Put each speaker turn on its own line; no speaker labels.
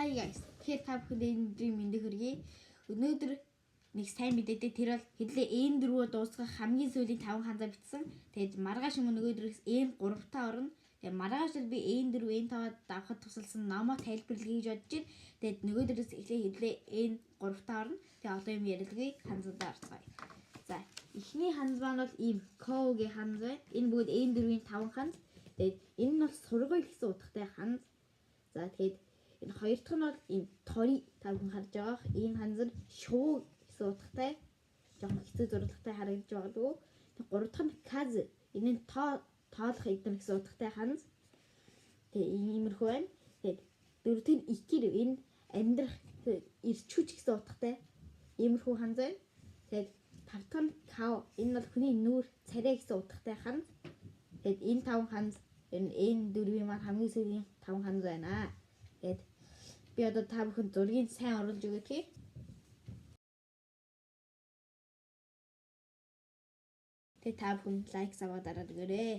Hi guys. Тэгэхээр та бүхэнд энэ мэндийг хүргэе. Өнөөдөр нэг сайн мэдээтэй тэр бол хэдлээ N4-өө дуусгах хамгийн сүүлийн 5 ханзаа бичсэн. Тэгээд маргааш өнөөдрөөс N3 та орно. Тэгээд маргааш би N4, N5-аад давхад тусалсан номоо тайлбарлая гэж бодож байна. Тэгээд өнөөдрөөс хэдлээ N3 та орно. Тэгээд одоо юм ярилгүй ханзуудаа орцгоё. За, эхний ханз маань бол ийм K-гийн ханз байна. Энэ бүгд N4-ийн 5 ханз. Тэгээд энэ нь бол сургууль гэсэн утгатай ханз. За тэгээд энэ хоёр дахь нь бол энэ тори та бүхэн харж байгаа. Энэ ханз нь шуу гэсэн утгатай. Жохон хэцүү зурлагтай харагдаж байгаа. Тэгээд гурав дахь нь каз. Энэ нь тоолох эднэр гэсэн утгатай ханз. Тэгээд иймэрхүү байна. Тэгээд дөрөв дэх нь икир. Энэ амьдрах ирчүүч гэсэн утгатай. Иймэрхүү ханз байна. Тэгээд тав дахь нь кав. Энэ бол хүний нүүр царай гэсэн утгатай ханз. Тэгээд энэ 5 ханз энэ 4-ийн маань хамгийн сүүлийн 5 ханз байна. Тэгээд би одоо та бүхэн зургийг сайн оруулж өгööхий. Тэгээд та бүхэн лайк аваад дараад өгөөрэй.